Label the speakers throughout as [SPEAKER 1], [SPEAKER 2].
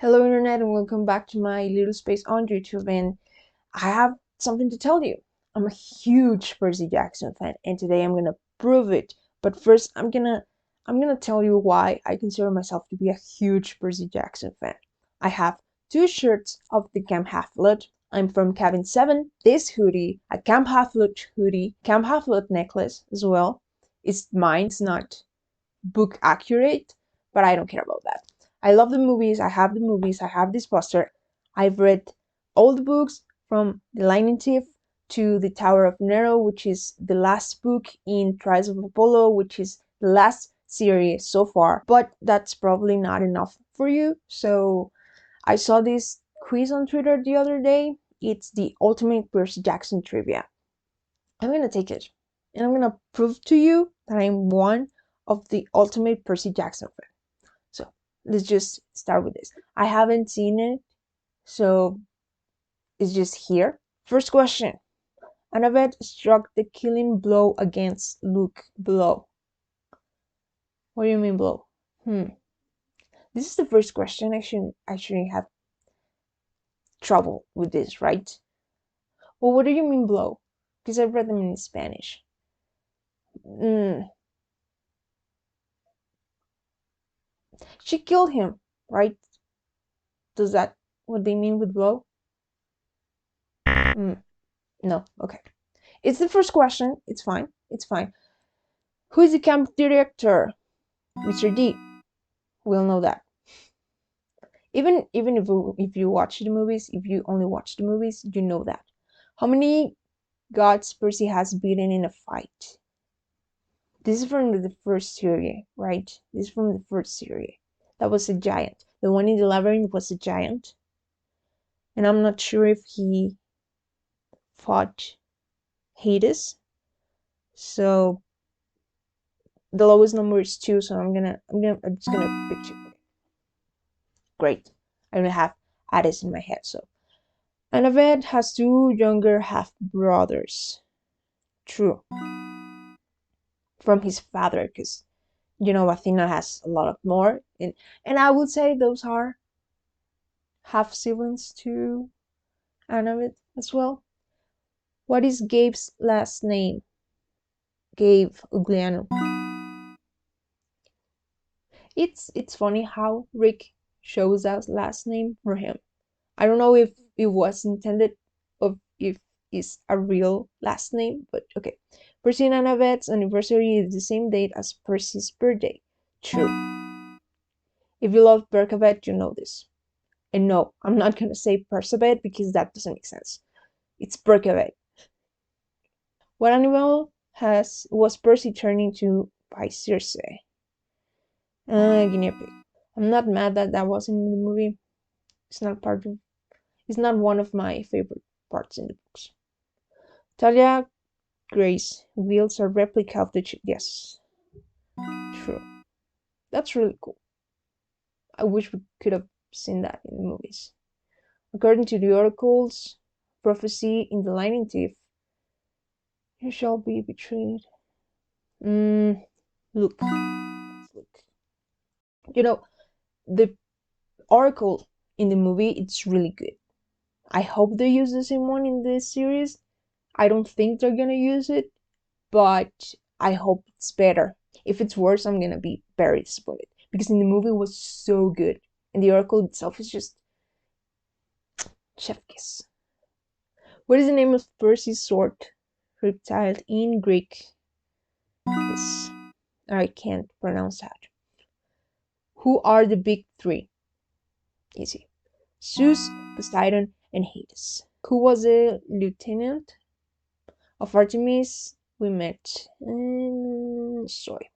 [SPEAKER 1] Hello Internet and welcome back to my little space on YouTube, and I have something to tell you. I'm a huge Percy Jackson fan and today I'm gonna prove it. But first I'm gonna tell you why I consider myself to be a huge Percy Jackson fan. I have two shirts of the Camp Half-Blood. I'm from Cabin 7. This hoodie, a Camp Half-Blood hoodie, Camp Half-Blood necklace as well. It's mine, it's not book accurate, but I don't care about that. I love the movies. I have the movies. I have this poster. I've read all the books from The Lightning Thief to The Tower of Nero, which is the last book in Trials of Apollo, which is the last series so far. But that's probably not enough for you. So I saw this quiz on Twitter the other day. It's the ultimate Percy Jackson trivia. I'm gonna take it and I'm gonna prove to you that I'm one of the ultimate Percy Jackson fan. So let's just start with this. I haven't seen it, so it's just here. First question. Annabeth struck the killing blow against Luke below. What do you mean blow? This is the first question. I shouldn't have trouble with this, right? Well, what do you mean blow? Because I've read them in Spanish. She killed him, right? Does that what they mean with blow? No, okay. It's the first question. It's fine. It's fine. Who is the camp director? Mr. D. We'll know that. Even if you watch the movies, if you only watch the movies, you know that. How many gods Percy has beaten in a fight? This is from the first series, right? This is from the first series. That was a giant. The one in the labyrinth was a giant. And I'm not sure if he fought Hades. So the lowest number is 2, so I'm just gonna pick 2. Great. I don't have Hades in my head, so. Annabeth has 2 younger half-brothers. True. From his father, because Athena has a lot of more, and I would say those are half siblings to Annabeth as well. What is Gabe's last name? Gabe Ugliano. It's funny how Rick shows us last name for him. I don't know if it was intended or if it's a real last name, but okay. Percy and Annabeth's anniversary is the same date as Percy's birthday. True. If you love Percabeth, you know this. And no, I'm not gonna say Percabeth because that doesn't make sense. It's Percabeth. What animal was Percy turned into by Circe? Guinea pig. I'm not mad that that wasn't in the movie. It's not one of my favorite parts in the books. Talia Grace wields a replica of the yes. True. That's really cool. I wish we could have seen that in the movies. According to the oracle's prophecy in The Lightning Thief, you shall be betrayed. Look. The oracle in the movie, it's really good. I hope they use the same one in this series. I don't think they're gonna use it, but I hope it's better. If it's worse, I'm gonna be very disappointed because in the movie it was so good, and the oracle itself is just chef kiss. What is the name of Percy's sword reptile in Greek? This I can't pronounce that. Who are the big 3? Easy. Zeus, Poseidon, and Hades. Who was the lieutenant of Artemis? We met Soy.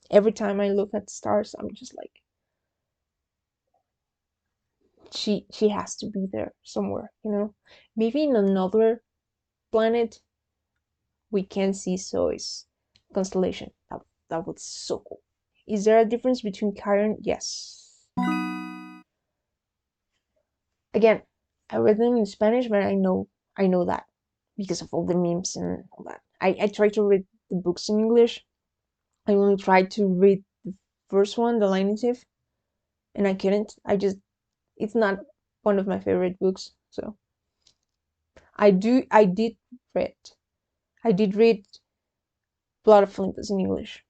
[SPEAKER 1] Every time I look at stars, I'm just like, she has to be there somewhere, Maybe in another planet we can see Soy's constellation. That was so cool. Is there a difference between Chiron? Yes. Again, I read them in Spanish, but I know that because of all the memes and all that. I tried to read the books in English. I only tried to read the first one, The Lightning Thief, and I couldn't. It's not one of my favorite books. So I read, I did read Blood of Olympus in English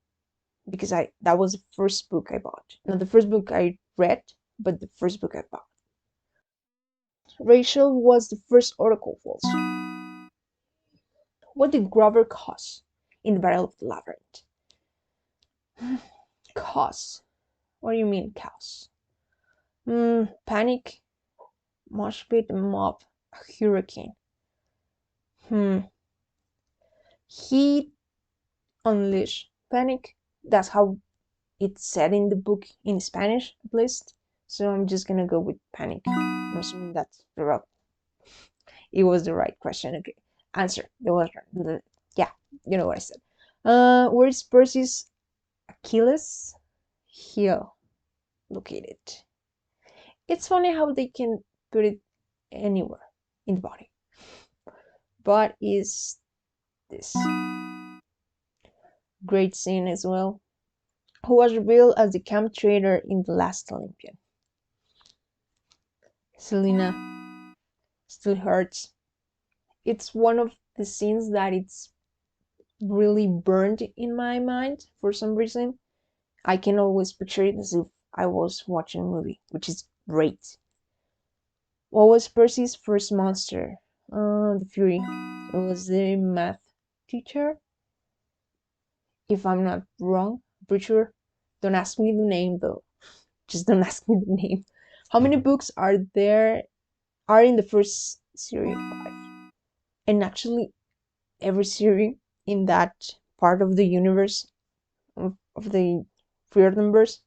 [SPEAKER 1] because that was the first book I bought. Not the first book I read, but the first book I bought. Rachel was the first Oracle Falls. What did Grover cause in the Battle of the Labyrinth? Cause. What do you mean, cause? Panic, mosh pit, mob, hurricane. He unleashed panic. That's how it's said in the book, in Spanish at least. So I'm just gonna go with panic. I'm assuming that's the right. It was the right question. Okay, answer. Yeah, you know what I said. Where's Percy's Achilles heel located? It's funny how they can put it anywhere in the body. But is this great scene as well? Who was revealed as the camp traitor in The Last Olympian? Selena still hurts. It's one of the scenes that it's really burned in my mind for some reason. I can always picture it as if I was watching a movie, which is great. What was Percy's first monster? The Fury. It was the math teacher. If I'm not wrong, I'm pretty sure. Don't ask me the name though. Just don't ask me the name. How many books are in the first series? 5. And actually, every series in that part of the universe of the Fear numbers,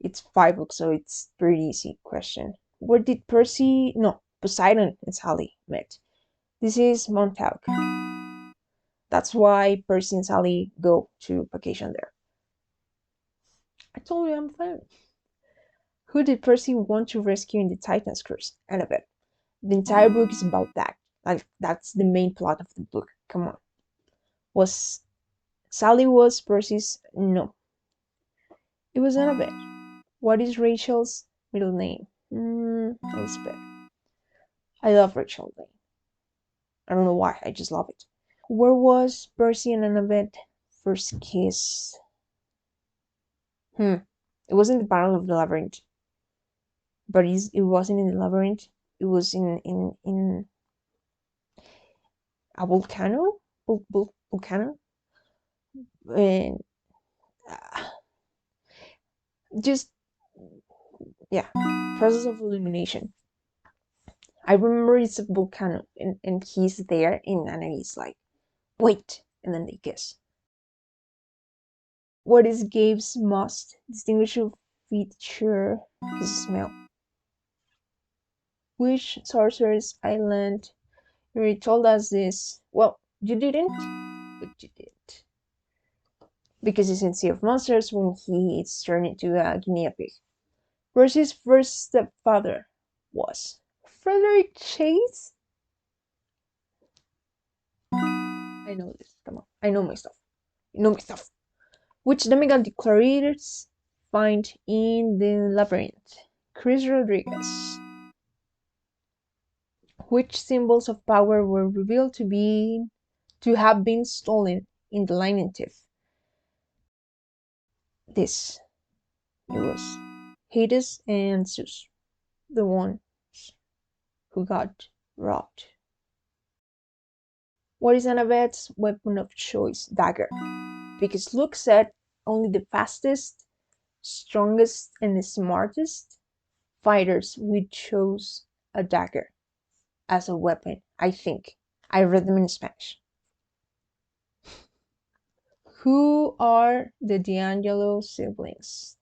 [SPEAKER 1] it's 5 books, so it's pretty easy question. Where did Poseidon and Sally met? This is Montauk. That's why Percy and Sally go to vacation there. I told you I'm fine. Who did Percy want to rescue in the Titan's curse? Annabeth. The entire book is about that. Like, that's the main plot of the book. Come on. Was Sally was Percy's? No. It was Annabeth. What is Rachel's middle name? Elizabeth. I love Rachel's name. I don't know why, I just love it. Where was Percy and Annabeth first kiss? It wasn't the Battle of the Labyrinth. But it wasn't in the labyrinth. It was in a volcano? Volcano? And just, yeah, process of elimination. I remember it's a volcano and he's there and he's like, wait, and then they kiss. What is Gabe's most distinguishing feature? His smell. Which Sorcerer's Island? You already told us this. Well, you didn't, but you did. Because he's in Sea of Monsters when he is turned into a guinea pig. Percy's first stepfather was Frederick Chase? I know this. Come on. I know my stuff. You know my stuff. Which demigod the Clariers find in the labyrinth? Chris Rodriguez. Which symbols of power were revealed to have been stolen in the Lightning Thief? This. It was Hades and Zeus, the ones who got robbed. What is Annabeth's weapon of choice? Dagger. Because Luke said only the fastest, strongest, and smartest fighters would choose a dagger as a weapon, I think. I read them in Spanish. Who are the D'Angelo siblings?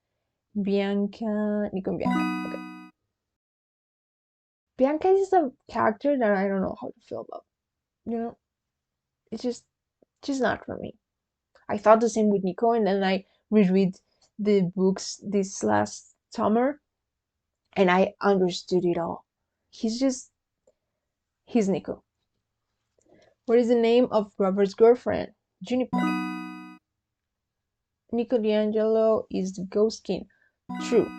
[SPEAKER 1] Bianca, Nico and Bianca. Okay. Bianca is a character that I don't know how to feel about. You know, it's just, she's not for me. I thought the same with Nico, and then I reread the books this last summer, and I understood it all. He's Nico. What is the name of Robert's girlfriend? Juniper. Nico D'Angelo is the ghost king. True.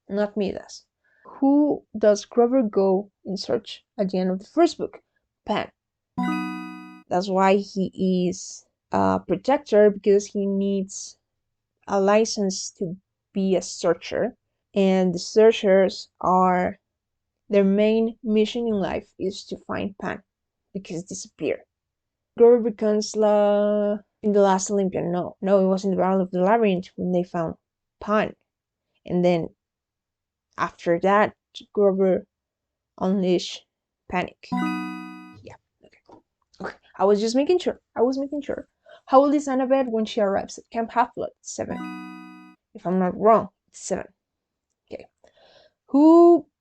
[SPEAKER 1] not Midas. Who does Grover go in search at the end of the first book? Pan. That's why he is a protector, because he needs a license to be a searcher. And the searchers are, their main mission in life is to find Pan, because it disappeared. Grover becomes in the last Olympian. No, it was in the Battle of the Labyrinth when they found Pan. And then after that, Grover unleashed panic. Yeah, okay. I was just making sure. How old is Annabeth when she arrives at Camp Half-Blood? 7. If I'm not wrong, it's 7. Okay.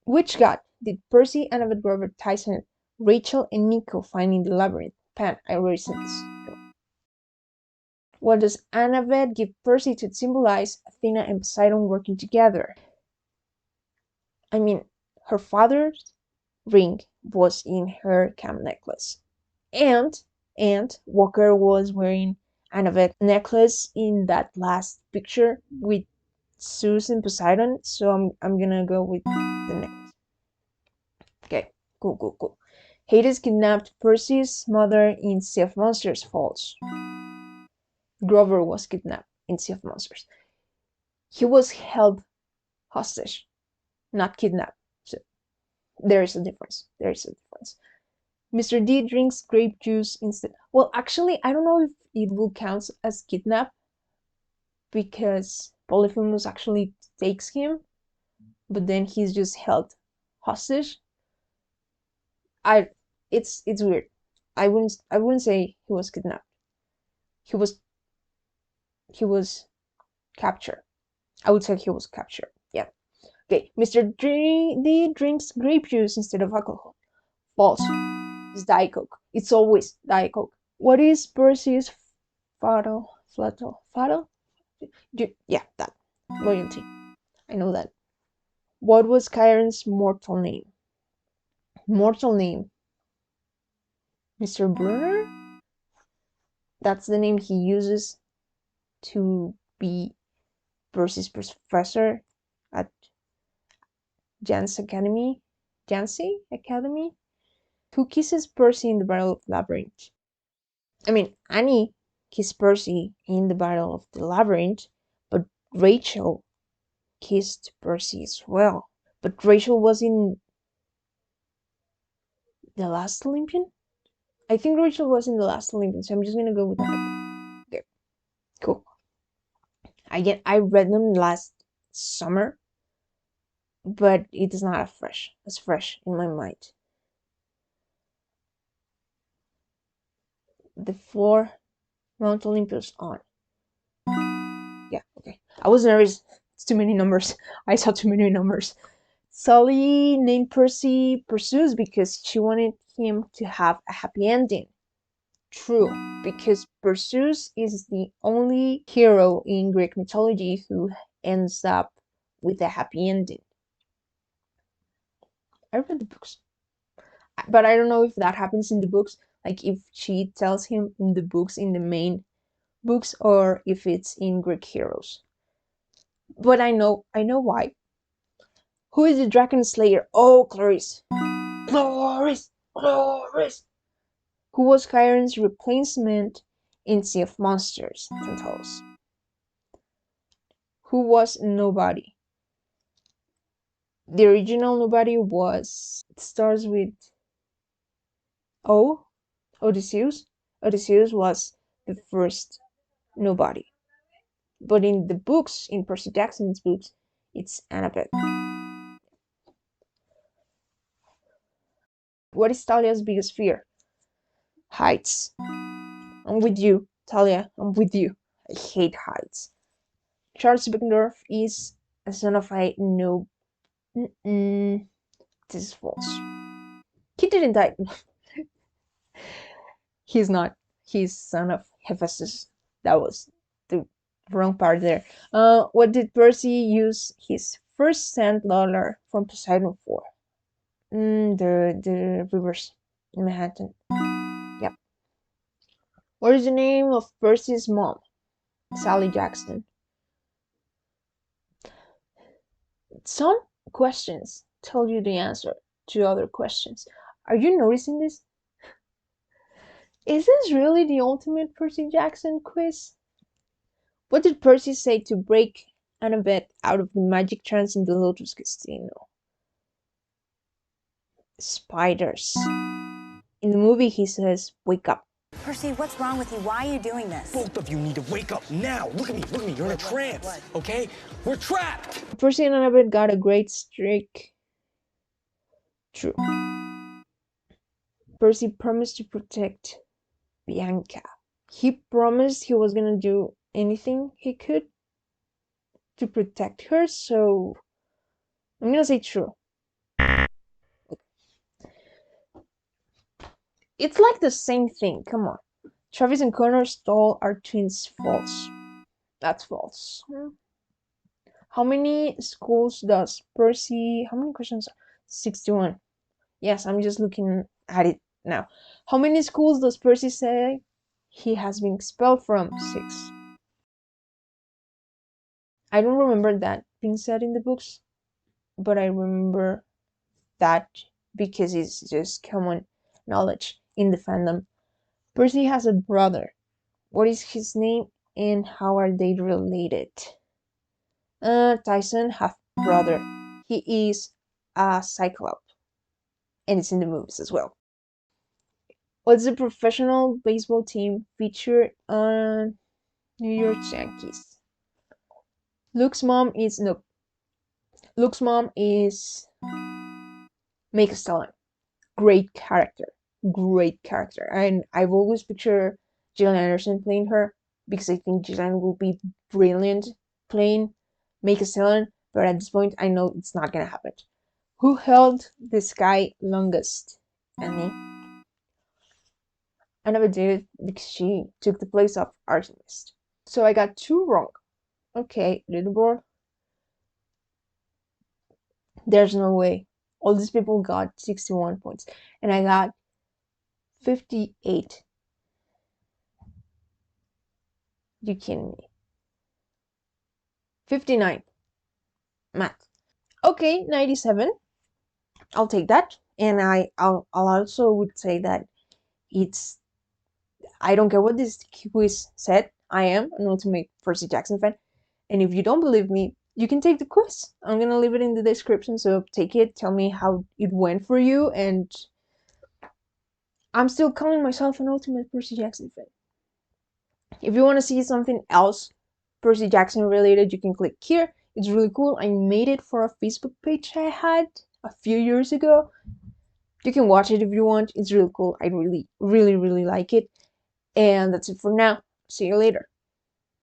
[SPEAKER 1] Which god did Percy, Annabeth, Grover, Tyson, Rachel, and Nico find in the labyrinth? Pan, I already said this. What does Annabeth give Percy to symbolize Athena and Poseidon working together? I mean, her father's ring was in her camp necklace. And Walker was wearing Annabeth's necklace in that last picture with Zeus and Poseidon, so I'm gonna go with the necklace. Okay, cool. Hades kidnapped Percy's mother in Sea of Monsters. False. Grover was kidnapped in Sea of Monsters. He was held hostage, not kidnapped. So there is a difference. Mr. D drinks grape juice instead. Well, actually, I don't know if it will count as kidnap, because Polyphemus actually takes him, but then he's just held hostage. It's weird. I wouldn't say he was kidnapped. He was captured. I would say he was captured. Yeah. Okay. Mr. D drinks grape juice instead of alcohol. False. It's Diet Coke. It's always Diet Coke. What is Percy's fatal? Yeah, that. Loyalty. I know that. What was Chiron's mortal name? Mr. Brunner? That's the name he uses to be Percy's professor at Jan's Academy. Jancy Academy? Who kisses Percy in the Battle of the Labyrinth? I mean, Annie kissed Percy in the Battle of the Labyrinth, but Rachel kissed Percy as well. But Rachel was in the last Olympian? I think Rachel was in the last Olympian, so I'm just gonna go with that. Okay, cool. I read them last summer, but it is not as fresh in my mind. The 4 Mount Olympus on. Yeah, okay. I was nervous. It's too many numbers. I saw too many numbers. Sully named Percy Perseus because she wanted him to have a happy ending. True, because Perseus is the only hero in Greek mythology who ends up with a happy ending. I read the books, but I don't know if that happens in the books, like if she tells him in the books, in the main books, or if it's in Greek heroes. But I know why. Who is the Dragon Slayer? Oh, Clarice. Who was Chiron's replacement in Sea of Monsters? Tantalus. Who was Nobody? The original Nobody was, it starts with O, Odysseus. Odysseus was the first Nobody. But in the books, in Percy Jackson's books, it's Annabeth. What is Talia's biggest fear? Heights. I'm with you, Talia. I'm with you. I hate heights. Charles Beckendorf is a son of a no. This is false. He didn't die. He's not. He's son of Hephaestus. That was the wrong part there. What did Percy use his first sand dollar from Poseidon for? The rivers in Manhattan. Yep. What is the name of Percy's mom? Sally Jackson. Some questions tell you the answer to other questions. Are you noticing this? Is this really the ultimate Percy Jackson quiz? What did Percy say to break Annabeth out of the magic trance in the Lotus Casino? Spiders. In the movie, he says, "Wake up."
[SPEAKER 2] Percy, what's wrong with you? Why are you doing this?
[SPEAKER 3] Both of you need to wake up now. Look at me, you're in a trance, okay? We're trapped!
[SPEAKER 1] Percy and Annabeth got a great streak. True. Percy promised to protect Bianca. He promised he was gonna do anything he could to protect her, so I'm gonna say true. It's like the same thing, come on. Travis and Connor stole our twins. False. That's false. How many schools does Percy... How many questions? 61. Yes, I'm just looking at it now. How many schools does Percy say he has been expelled from? 6. I don't remember that being said in the books, but I remember that because it's just common knowledge in the fandom. Percy has a brother. What is his name and how are they related? Tyson half-brother. He is a Cyclops, and it's in the movies as well. What's the professional baseball team featured on New York Yankees? Luke's mom is Make Stellan. Great character, and I've always pictured Gillian Anderson playing her because I think Gillian will be brilliant playing Make Stellan, but at this point I know it's not gonna happen. Who held the sky longest? Annie. I never did it because she took the place of Artemis. So I got 2 wrong. Okay, leaderboard. There's no way. All these people got 61 points, and I got 58. You kidding me? 59. Math. Okay, 97. I'll take that. And I'll also would say that it's... I don't care what this quiz said. I am an ultimate Percy Jackson fan. And if you don't believe me, you can take the quiz. I'm gonna leave it in the description, so take it, tell me how it went for you, and I'm still calling myself an ultimate Percy Jackson fan. If you want to see something else Percy Jackson related, you can click here. It's really cool. I made it for a Facebook page I had a few years ago. You can watch it if you want. It's really cool. I really like it. And that's it for now. See you later.